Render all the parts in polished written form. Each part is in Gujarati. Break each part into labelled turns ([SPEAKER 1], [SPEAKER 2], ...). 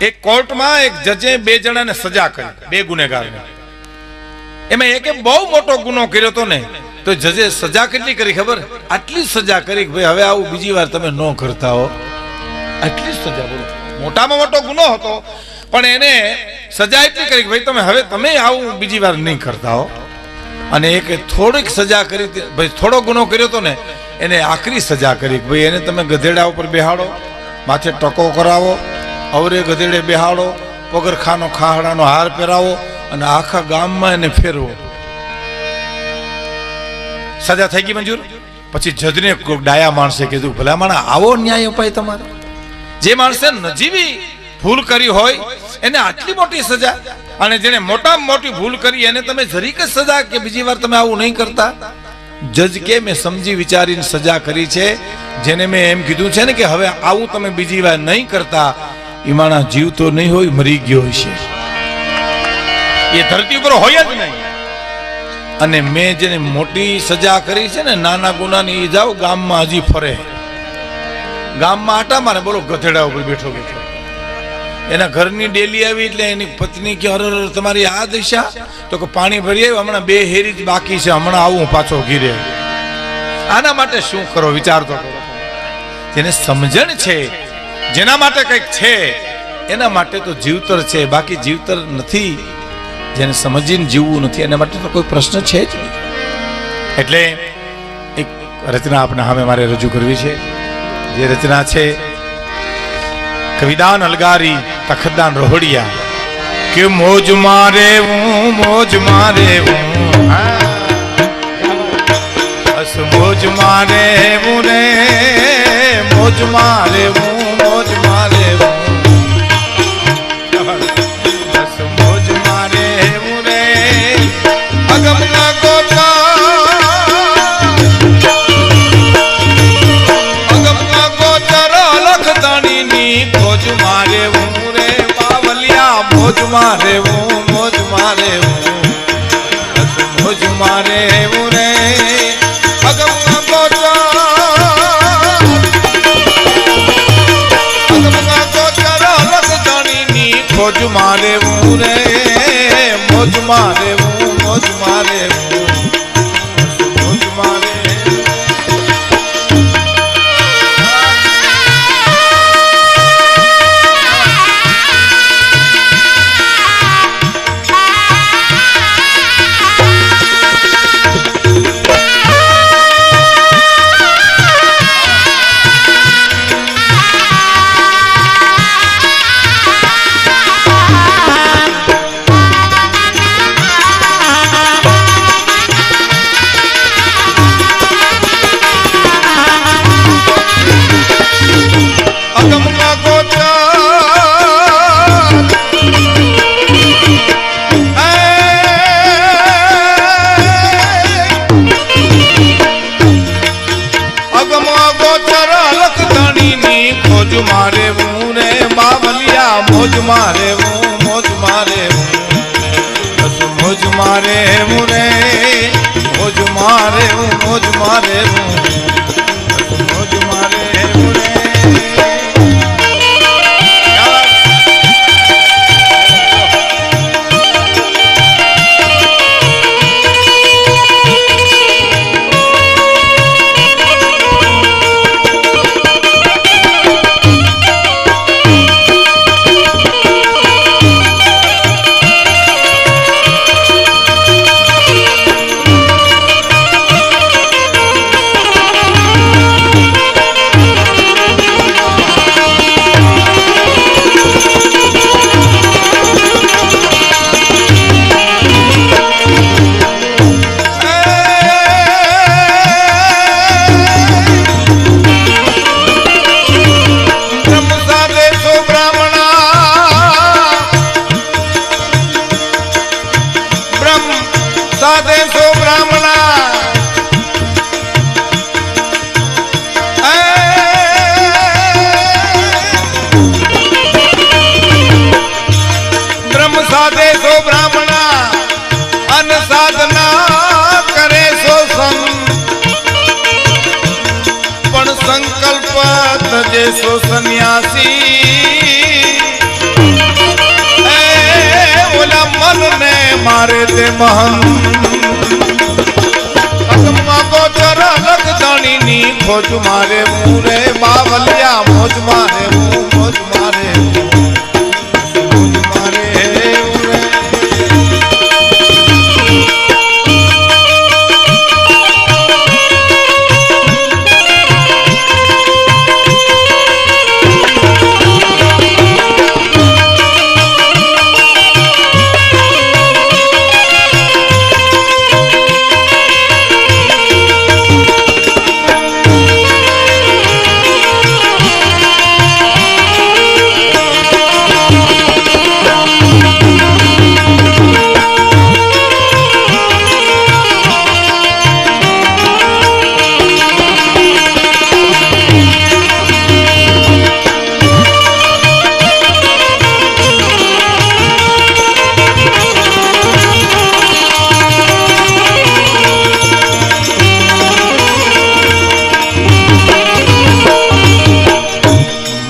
[SPEAKER 1] એક કોર્ટમાં એક જજે બે જણાને સજા કરી, બે ગુનેગારને. એમાં એકે બહુ મોટો ગુનો કર્યો હતો ને, તો જજે સજા કેટલી કરી ખબર? આટલી સજા કરી કે ભાઈ હવે આવું બીજી વાર તમે ન કરતા હો. આટલી સજા, બોલો, મોટામાં મોટો ગુનો હતો પણ એને સજા એટલી કરી કે ભાઈ તમે હવે તમે આવું બીજી વાર નહીં કરતા હો. અને એક થોડીક સજા કરી, ભાઈ થોડો ગુનો કર્યો હતો ને એને આખરી સજા કરી કે ભાઈ એને તમે ગધેડા ઉપર બેહાડો, માથે ટકો કરાવો, અવરે ગધેડે બેહાડો, પગરખાનો ખાહડાનો હાર પહેરાવો અને આખા ગામમાં એને ફેરવો. સજા થઈ ગઈ મંજૂર. પછી જજને કોઈ ડાયા માણસે કીધું, ભલા માણા આવો ન્યાય અપાય તમારે? જે માણસે નજીવી ભૂલ કરી હોય એને આટલી મોટી સજા, અને જેને મોટામાં મોટી ભૂલ કરી એને તમે જરીક જ સજા કે બીજી વાર તમે આવું નહીં કરતા? જજ કે મેં સમજી વિચારીને સજા કરી છે. જેને મેં એમ કીધું છે ને કે હવે આવું તમે બીજી વાર નહીં કરતા, એ માણસ જીવતો નહીં હોય, મરી ગયો હશે, એ ધરતી ઉપર હોય જ નહીં. અને મેં જેને મોટી સજા કરી છે ને નાના ગુનાની, એ જાઓ ગામમાં હજી ફરે, ગામમાં આટા મારે, બોલો, ગધેડા ઉપર બેઠો બેઠો. એના ઘરની ડેલી આવી એટલે એની પત્ની કે અરે તમારી આ દિશા, તો કે પાણી ભરી આવ્યું, હમણાં બે હેરી જ બાકી છે, હમણાં આવું પાછો ઘીરે. આના માટે શું કરો વિચાર તો કરો. જેને સમજણ છે, જેના માટે કંઈક છે, એના માટે તો જીવતર છે, બાકી જીવતર નથી. જેને સમજીને જીવવું નથી એના માટે તો કોઈ પ્રશ્ન છે જ નહીં. એટલે એક રચના આપણે સામે મારે રજૂ કરવી છે. જે રચના છે કવિદાન અલગારી તખતદાન રોહડિયા કે મોજ મારે હું, મોજ મારે હું, બસ મોજ મારે હું રે, મોજ મારે હું, મોજ મારે હું, બસ મોજ મારે હું રે. અગમના ગોતા, અગમના ગોચર લખતાણીની મોજ મારે હું રે, બાવલિયા મોજ મારે હું, મોજ મારે હું, બસ મોજ મારે હું રે. અગમના ગોચર, અગમના ગોચર લખતાણીની મોજ મારે હું રે, મોજ મારે હું, મોજ મારે હું, બસ મોજ મારે. મોજ મારે હું રે, બાવલિયા મોજ મારે હું, મોજ મારે હું, બસ મોજ મારે હું રે, મોજ મારે હું, મોજ મારે હું, બસ મોજ મારે હું રે. મારે તે મહંત અગમમાં ગોચર અલગ ધણીની ખોજ મારે મૂરે બાવલિયા મોજ મારે મોજ મારે મોજ મારે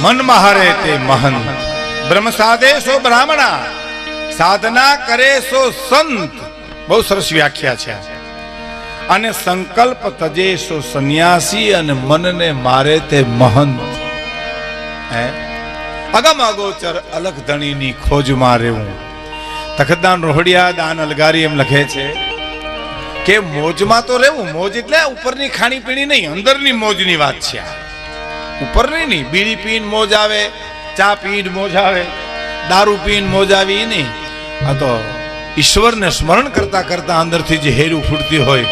[SPEAKER 1] મનમાં હરે તે મહંત બ્રહ્મ સાધે સો બ્રાહ્મણા સાધના કરે સો સંત. બહુ સરસ વ્યાખ્યા છે. અને સંકલ્પ તજે સો સંન્યાસી અને મનને મારે તે મહંત. અગમ અગોચર અલગ ધણીની ખોજ મારે હું. તખતદાન રોહડિયા દાન અલગારી એમ લખે છે કે મોજમાં તો રહેવું. મોજ એટલે ઉપરની ખાણી પીણી નહીં, અંદરની મોજની વાત છે. ઉપર નહીં, બીડી પીને મોજ આવે, ચા પીને મોજ આવે, દારૂ પીને મોજ આવી નહીં. આ તો ઈશ્વરને સ્મરણ કરતા કરતા અંદરથી જે હેરું ફૂટતી હોય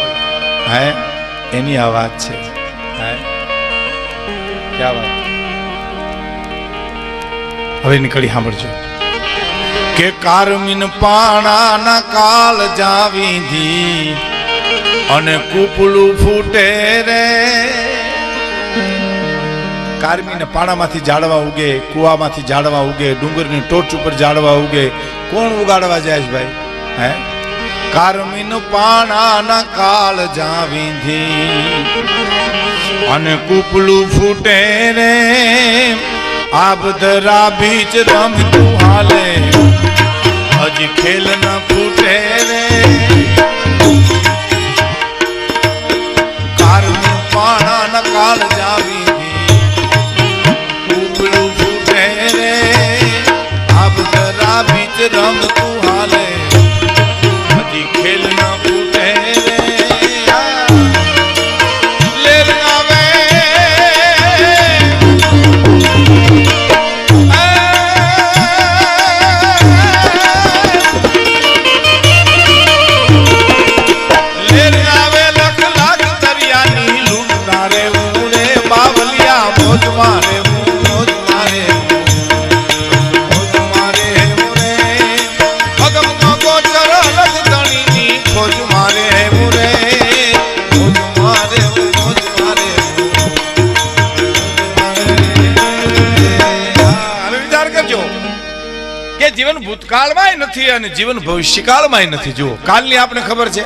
[SPEAKER 1] એની આ વાત છે. ક્યાં વાત. હવે નીકળી સાંભળજો કે કારમીન પાણાના કાળ જાવીધી અને કૂપલું ફૂટે રે. કારમીને પાણામાંથી ઝાડવા ઉગે, કુવામાંથી ઝાડવા ઉગે, ડુંગરની ટોચ ઉપર ઝાડવા ઉગે. કોણ ઉગાડવા જાય છે ભાઈ? કારમીન પાણાના કાળ જાવીધી અને કૂપલું ફૂટે રે. આબધરા બીચ રમતું હાલે હજી ખેલ ન ફૂટે રે. કારમીન પાણાના કાળ જાવી રમતું હાલે હજી ખેલ ના ફૂટે રે. લેર આવે લેર આવે લખ લાખ દરિયાની લૂંટના રે ઉડે બાવલિયા મોજ મારે મોજ મારે. જીવન ભૂતકાળમાં નથી અને જીવન ભવિષ્યકાળમાં નથી. જુઓ, કાલની આપણે ખબર છે,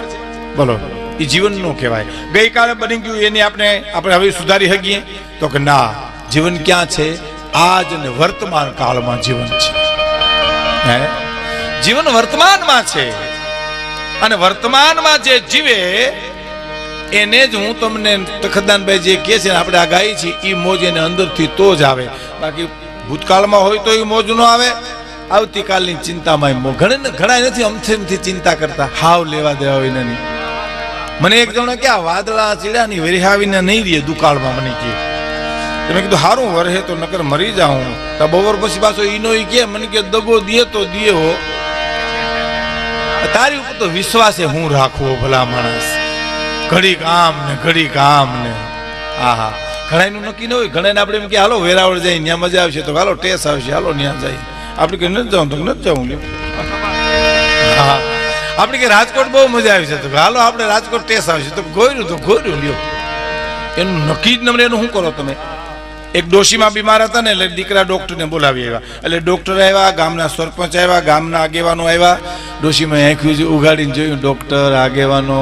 [SPEAKER 1] બોલો એ જીવન નો કહેવાય. ગઈકાલે બની ગયું એની આપણે હવે સુધારી શકીએ તો કે ના, જીવન ક્યાં છે? આજ અને વર્તમાન કાળમાં જીવન છે. જીવન વર્તમાનમાં છે અને વર્તમાનમાં જે જીવે એને જ હું તમને તખતદાનભાઈ જે કહે છે આપણે આ ગાઈ છે એ મોજ એને અંદરથી તો જ આવે. બાકી ભૂતકાળમાં હોય તો એ મોજ નો આવે. આવતીકાલની ચિંતામાં ઘણા નથી અમથેમથી ચિંતા કરતા, હાવ લેવા દેવા હોય નહીં. મને એક જણો કે આ વાદળા ચીડાની વેરિહાવીને નહીં રહે દુકાળમાં. મને કે તમે કીધું હારું વરહે તો નકર મરી જાઉં. તો બપોર પછી પાછો ઈનો કે મને કે દગો દિયે તો દિયે હો. તારી ઉપર તો વિશ્વાસે હું રાખવો ભલા માણસ. ઘડી કામ ને ઘડી કામ ને. આહા, ઘણાનું નક્કી ન હોય. ઘણા આપણે એમ કે હાલો વેરાવળ જાય ત્યાં મજા આવશે તો હાલો ટેસ આવશે હાલો ત્યાં જાય. આપણે કે નથી જવું તો નથી જવું લ્યો. હા, આપણે કે રાજકોટ બહુ મજા આવી છે તો હાલો આપણે રાજકોટ ટેસ આવશે તો ગોર્યું લ્યો. એનું નક્કી જ નમને એનું શું કરો તમે? એક ડોશીમાં બીમાર હતા ને એટલે દીકરા ડોક્ટરને બોલાવી આવ્યા. એટલે ડોક્ટર આવ્યા, ગામના સરપંચ આવ્યા, ગામના આગેવાનો આવ્યા. ડોશીમાં આંખું ઉગાડીને જોયું, ડોક્ટર આગેવાનો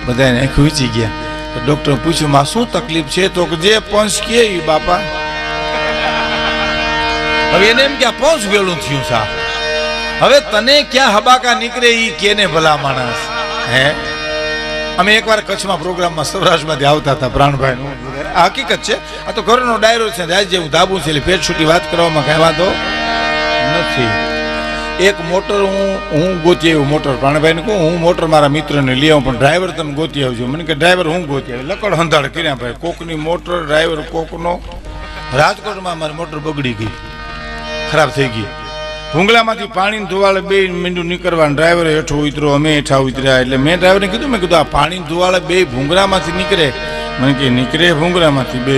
[SPEAKER 1] બધાને આંખું વીંચી ગયા. તો ડોક્ટરે પૂછ્યું માં શું તકલીફ છે? તો જે પંચ કે બાપા. હવે એને એમ કે આ પંચ વેલું થયું સા હવે તને ક્યાં હબાકા નીકળે ઈ કેને ભલા માણસ. હે અમે એકવાર કચ્છમાં પ્રોગ્રામમાં સૌરાષ્ટ્રમાંથી આવતા હતા પ્રાણભાઈ. આ હકીકત છે, આ તો ઘરનો ડાયરો છે, રાજ જેવું ધાબુ છે, એટલે પેટ છૂટી વાત કરવામાં કઈ વાંધો નથી. એક મોટર હું ગોતી આવ્યું, મોટર પ્રાણભાઈને કહું હું મોટર મારા મિત્રને લઈ આવું, પણ ડ્રાઈવર તમે ગોતી આવજો. મને કે ડ્રાઈવર હું ગોતી આવી, લકડ હંધાડ કર્યા ભાઈ, કોકની મોટર ડ્રાઈવર કોકનો. રાજકોટમાં મારી મોટર બગડી ગઈ, ખરાબ થઈ ગઈ. ભૂંગળામાંથી પાણી ધોવાળે બે મીંડું નીકળવા, ડ્રાઈવરે હેઠો ઉતરો, અમે હેઠા ઉતર્યા. એટલે મેં ડ્રાઈવરને કીધું, મેં કીધું આ પાણી ધોવાળે બે ભૂંગળામાંથી નીકળે? મને કે નીકળે ભૂંગળામાંથી બે.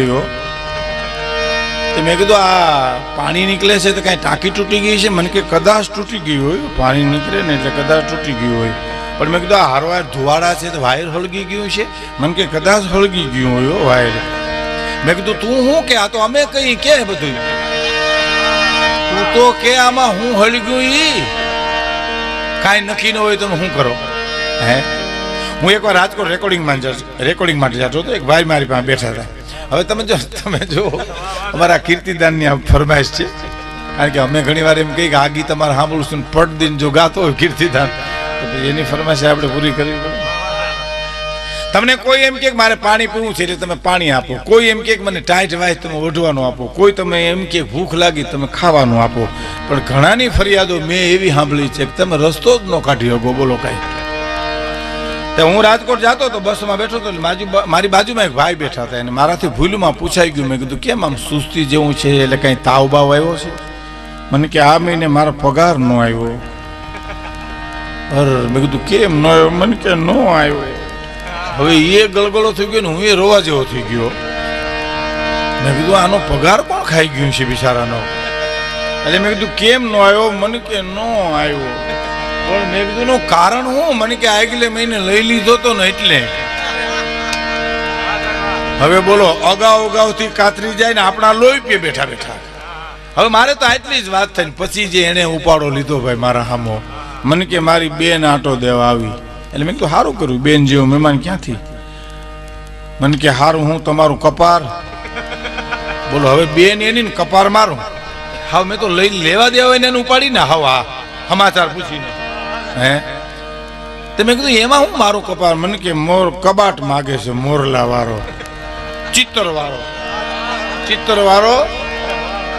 [SPEAKER 1] મેં કીધું આ પાણી નીકળે છે તો કાંઈ ટાંકી તૂટી ગઈ છે? મને કે કદાચ તૂટી ગઈ હોય, પાણી નીકળે ને એટલે કદાચ તૂટી ગયું હોય. પણ મેં કીધું આ હારવાર ધુવાડા છે તો વાયર હળગી ગયું છે? મને કે કદાચ હળગી ગયું હોય વાયર. મેં કીધું તું શું કે? આ તો અમે કઈ કે બધું તું તો કે આમાં હું હળગ્યું ઈ કાંઈ નક્કી ન હોય તમે શું કરો? હે હું એકવાર રાજકોટ રેકોર્ડિંગ માટે જતો હતો, એક ભાઈ મારી પાસે બેઠા હતા. હવે તમે જો અમારા કીર્તિદાનની આ ફરમાઈશ છે, કારણ કે અમે ઘણી વાર એમ કહીએ કે આ ગીત તમારે સાંભળશું પટ દિન જો ગાતો હોય કીર્તિદાન, તો એની ફરમાઈશ આપણે પૂરી કરવી પડે. તમને કોઈ એમ કે મારે પાણી પીવું છે એટલે તમે પાણી આપો, કોઈ એમ કે મને ટાઈટ વાય તમે ઓઢવાનું આપો, કોઈ તમે એમ કે ભૂખ લાગી તમે ખાવાનું આપો. પણ ઘણાની ફરિયાદો મેં એવી સાંભળી છે કે તમે રસ્તો જ ન કાઢી શકો. બોલો કાંઈ. હું રાજકોટ જતો તો બસમાં બેઠો હતો, મારી બાજુમાં એક ભાઈ બેઠા હતા, અને મારાથી ભૂલમાં પૂછાઈ ગયું. મેં કીધું કેમ આમ સુસ્તી જેવું છે, એટલે કઈ તાવ બાવ આવ્યો છે? મને કે આ મહિને મારો પગાર ન આવ્યો. મેં કીધું કેમ ન આવ્યો? મને કે ન આવ્યો. હવે એ ગળગળો થઈ ગયો ને હું એ રોવા જેવો થઈ ગયો. મેં કીધું આનો પગાર કોણ ખાઈ ગયું છે બિચારાનો? એટલે મેં કીધું કેમ ન આવ્યો? મને કે ન આવ્યો. પણ મેં કીધું નું કારણ હું? મને કે આગલે મહિને લઈ લીધો તો ને એટલે. હવે બોલો, અગાઉથી કાતરી જાય ને આપણા લોહી પીએ બેઠા બેઠા. હવે મારે તો આટલી જ વાત થઈ. પછી જે એને ઉપાડો લીધો ભાઈ મારા હામો, મને કે મારી બેન આટો દેવા આવી. એટલે મેં કીધું સારું કર્યું, બેન જેવું મહેમાન ક્યાંથી? મને કે સારું હું તમારું કપાર. બોલો હવે બેન એની ને કપાર મારું. હા મેં તો લઈ લેવા દેવા એને ઉપાડી ને. હા સમાચાર પૂછીને. હે તો મેં કીધું એમાં હું મારું કપાર? મને કે મોર કબાટ માગે છે, મોરલા વાળો, ચિત્તર વાળો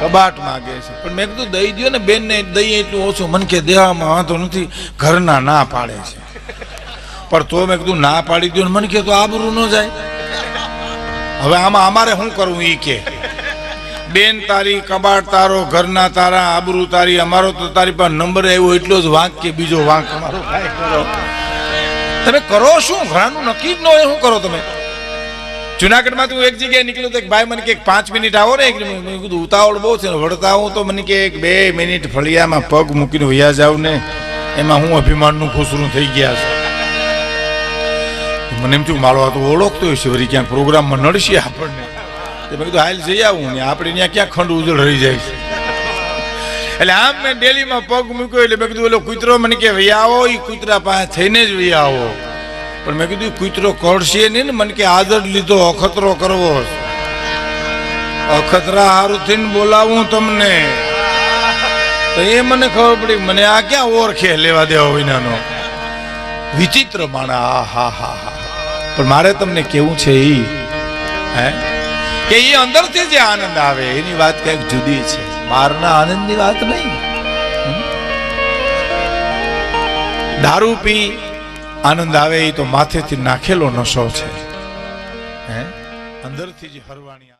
[SPEAKER 1] કબાટ માગે છે. પણ મેં કીધું દઈ દો ને બેન ને, દઈએ એટલું ઓછું. મને કે દેવામાં વાંધો નથી, ઘરના ના પાડે છે. પણ તો મેં કીધું ના પાડી દો ને. મને કે તો આબરૂ ન જાય. હવે આમાં અમારે શું કરવું? ઈ કે બેન તારી, કબાટ તારો, ઘરના તારા, આબરૂ તારી, અમારો તો તારી પાસે નંબર આવ્યો એટલો જ વાંક કે બીજો વાંક અમારો કાંઈ કરો? તમે કરો શું? ઘણાનું નક્કી જ ન હોય. શું કરો તમે? જુનાગઢમાંથી હું એક જગ્યાએ નીકળ્યો તો એક ભાઈ મને કે 5 મિનિટ આવો ને. મેં કીધું ઉતાવળ બહુ છે, વળતા હું તો મને કે 2 મિનિટ ફળિયામાં પગ મૂકીને વયા જાવ ને, એમાં હું અભિમાનનું ખુસરું થઈ ગયા છે. મને એમ થયું મારો આ તો ઓળખતો હોય છે, વળી ક્યાંક પ્રોગ્રામમાં નડશે આપણને. મેં કીધું હાલ જઈ આવું ને, આપણે ત્યાં ક્યાં ખંડ ઉજળ રહી જાય છે. એટલે આમ મેં ડેલીમાં પગ મૂક્યો. એટલે મેં કીધું ઓલો કૂતરો મને કે વૈયા આવો, એ કૂતરા પાસે થઈને જ વૈયા આવો. પણ મેં કીધું કૂતરો કરશે નહીં ને? મને કે આદત લીધો અખતરો કરવો. અખતરા હારું થઈને બોલાવું તમને તો એ મને ખબર પડી. મને આ ક્યાં ઓળખે લેવા દેવા વિનાનો વિચિત્ર માણા. હા પણ મારે તમને કેવું છે ઈ હે કે એ અંદરથી જે આનંદ આવે એની વાત કઈક જુદી છે, બહારના આનંદની વાત નહીં. દારૂ પી આનંદ આવે એ તો માથેથી નાખેલો નશો છે. હે અંદરથી જે હરવાણી